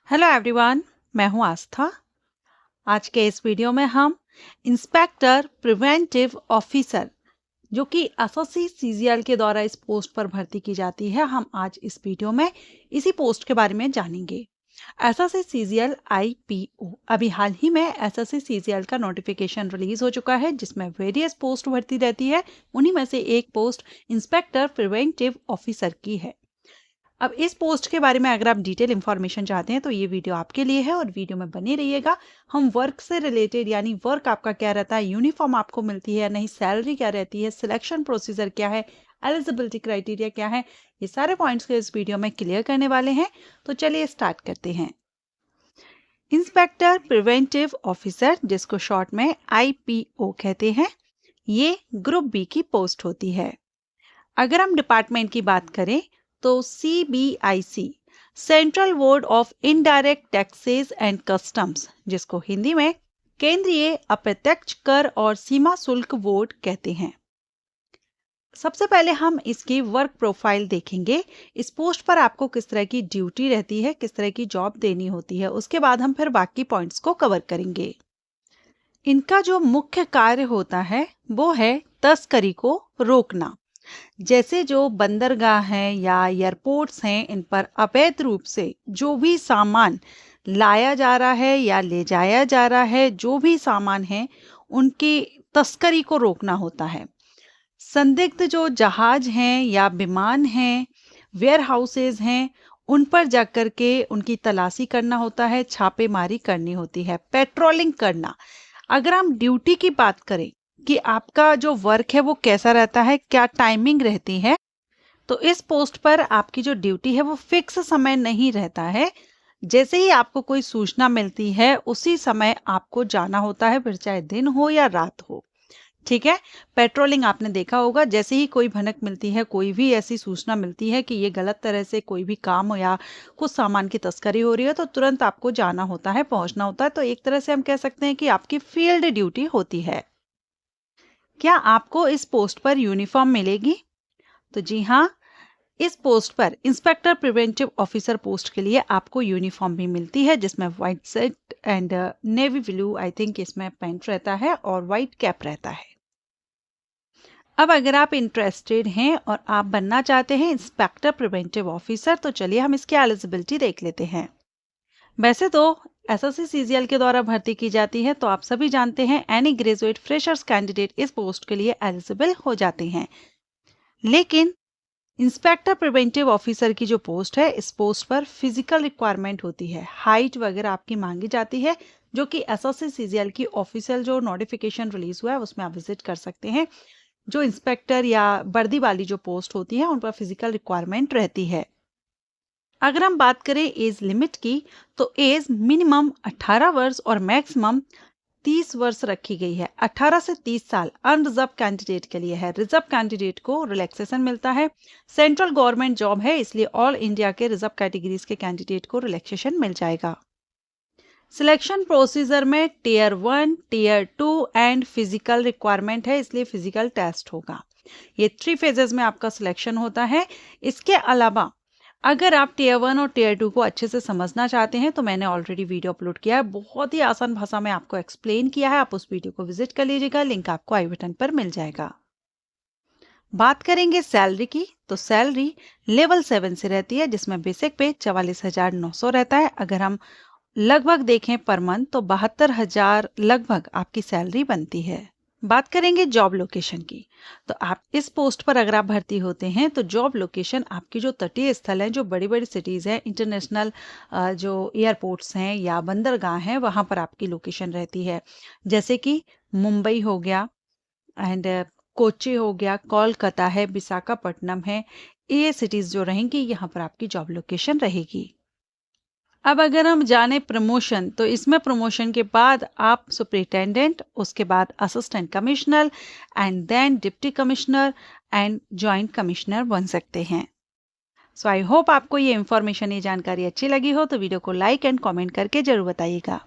Hello everyone, मैं हूं आस्था। आज के इस वीडियो में हम इंस्पेक्टर प्रिवेंटिव ऑफिसर जो कि एसएससी सीजीएल के द्वारा इस पोस्ट पर भर्ती की जाती है, हम आज इस वीडियो में इसी पोस्ट के बारे में जानेंगे। एसएससी सीजीएल आईपीओ अभी हाल ही में एसएससी सीजीएल का नोटिफिकेशन रिलीज हो चुका है, जिसमें वेरियस पोस्ट भर्ती रहती है। उन्हीं में से एक पोस्ट इंस्पेक्टर प्रिवेंटिव ऑफिसर की है। अब इस पोस्ट के बारे में अगर आप डिटेल इंफॉर्मेशन चाहते हैं तो ये वीडियो आपके लिए है और वीडियो में बने रहिएगा। हम वर्क से रिलेटेड यानी वर्क आपका क्या रहता है, यूनिफॉर्म आपको मिलती है या नहीं, सैलरी क्या रहती है, सिलेक्शन प्रोसीजर क्या है, एलिजिबिलिटी क्राइटेरिया क्या है, ये सारे पॉइंट्स को इस वीडियो में क्लियर करने वाले हैं। तो चलिए स्टार्ट करते हैं। इंस्पेक्टर प्रिवेंटिव ऑफिसर, जिसको शॉर्ट में आईपीओ कहते हैं, ये ग्रुप बी की पोस्ट होती है। अगर हम डिपार्टमेंट की बात करें तो CBIC central board of indirect taxes and customs, जिसको हिंदी में केंद्रीय अप्रत्यक्ष कर और सीमा शुल्क बोर्ड कहते हैं। सबसे पहले हम इसकी वर्क प्रोफाइल देखेंगे। इस पोस्ट पर आपको किस तरह की ड्यूटी रहती है, किस तरह की जॉब देनी होती है, उसके बाद हम फिर बाकी पॉइंट्स को कवर करेंगे। इनका जो मुख्य कार्य होता है वो है तस्करी को रोकना। जैसे जो बंदरगाह हैं या एयरपोर्ट्स हैं, इन पर अवैध रूप से जो भी सामान लाया जा रहा है या ले जाया जा रहा है, जो भी सामान है उनकी तस्करी को रोकना होता है। संदिग्ध जो जहाज हैं या विमान हैं, वेयर हाउसेज हैं, उन पर जाकर के उनकी तलाशी करना होता है, छापेमारी करनी होती है, पेट्रोलिंग करना। अगर हम ड्यूटी की बात करें कि आपका जो वर्क है वो कैसा रहता है, क्या टाइमिंग रहती है, तो इस पोस्ट पर आपकी जो ड्यूटी है वो फिक्स समय नहीं रहता है। जैसे ही आपको कोई सूचना मिलती है उसी समय आपको जाना होता है, फिर चाहे दिन हो या रात हो। ठीक है। पेट्रोलिंग आपने देखा होगा, जैसे ही कोई भनक मिलती है, कोई भी ऐसी सूचना मिलती है कि ये गलत तरह से कोई भी काम हो या कुछ सामान की तस्करी हो रही है, तो तुरंत आपको जाना होता है, पहुंचना होता है। तो एक तरह से हम कह सकते हैं कि आपकी फील्ड ड्यूटी होती है। क्या आपको इस पोस्ट पर यूनिफॉर्म मिलेगी? तो जी हाँ, इस पोस्ट पर इंस्पेक्टर प्रिवेंटिव ऑफिसर पोस्ट के लिए आपको यूनिफॉर्म भी मिलती है, जिसमें white shirt and navy blue I think इसमें पैंट रहता है और व्हाइट कैप रहता है। अब अगर आप इंटरेस्टेड हैं और आप बनना चाहते हैं इंस्पेक्टर प्रिवेंटिव ऑफिसर, तो चलिए हम इसकी एलिजिबिलिटी देख लेते हैं। वैसे तो एसएससी सीजीएल के द्वारा भर्ती की जाती है, तो आप सभी जानते हैं एनी ग्रेजुएट फ्रेशर्स कैंडिडेट इस पोस्ट के लिए एलिजिबल हो जाते हैं। लेकिन इंस्पेक्टर प्रिवेंटिव ऑफिसर की जो पोस्ट है, इस पोस्ट पर फिजिकल रिक्वायरमेंट होती है, हाइट वगैरह आपकी मांगी जाती है, जो कि एसएससी सीजीएल की ऑफिशियल जो नोटिफिकेशन रिलीज हुआ है उसमें आप विजिट कर सकते हैं। जो इंस्पेक्टर या वर्दी वाली जो पोस्ट होती है उन पर फिजिकल रिक्वायरमेंट रहती है। अगर हम बात करें एज लिमिट की, तो एज मिनिमम 18 वर्ष और मैक्सिमम 30 वर्ष रखी गई है। 18 से 30 साल अनरिजर्व कैंडिडेट के लिए है, रिजर्व कैंडिडेट को रिलैक्सेशन मिलता है। सेंट्रल गवर्नमेंट जॉब है, इसलिए ऑल इंडिया के रिजर्व कैटेगरीज के कैंडिडेट को रिलैक्सेशन मिल जाएगा। सिलेक्शन प्रोसीजर में tier 1, tier 2 and physical requirement है, इसलिए फिजिकल टेस्ट होगा। ये 3 फेजेस में आपका सिलेक्शन होता है। इसके अलावा अगर आप टीयर 1 और टीयर 2 को अच्छे से समझना चाहते हैं, तो मैंने ऑलरेडी वीडियो अपलोड किया है, बहुत ही आसान भाषा में आपको एक्सप्लेन किया है। आप उस वीडियो को विजिट कर लीजिएगा, लिंक आपको आई बटन पर मिल जाएगा। बात करेंगे सैलरी की, तो सैलरी लेवल 7 से रहती है, जिसमें बेसिक पे 44,900 रहता है। अगर हम लगभग देखें पर मंथ, तो 72,000 लगभग आपकी सैलरी बनती है। बात करेंगे जॉब लोकेशन की, तो आप इस पोस्ट पर अगर आप भर्ती होते हैं तो जॉब लोकेशन आपकी जो तटीय स्थल हैं, जो बड़ी बड़ी सिटीज़ हैं, इंटरनेशनल जो एयरपोर्ट्स हैं या बंदरगाह हैं, वहाँ पर आपकी लोकेशन रहती है। जैसे कि मुंबई हो गया एंड कोच्चि हो गया, कोलकाता है, विशाखापट्टनम है, ये सिटीज़ जो रहेंगी यहाँ पर आपकी जॉब लोकेशन रहेगी। अब अगर हम जाने प्रमोशन, तो इसमें प्रमोशन के बाद आप सुपरिटेंडेंट, उसके बाद assistant commissioner and then deputy commissioner and joint commissioner बन सकते हैं। सो आई होप आपको ये इन्फॉर्मेशन, ये जानकारी अच्छी लगी हो, तो वीडियो को लाइक एंड कमेंट करके जरूर बताइएगा।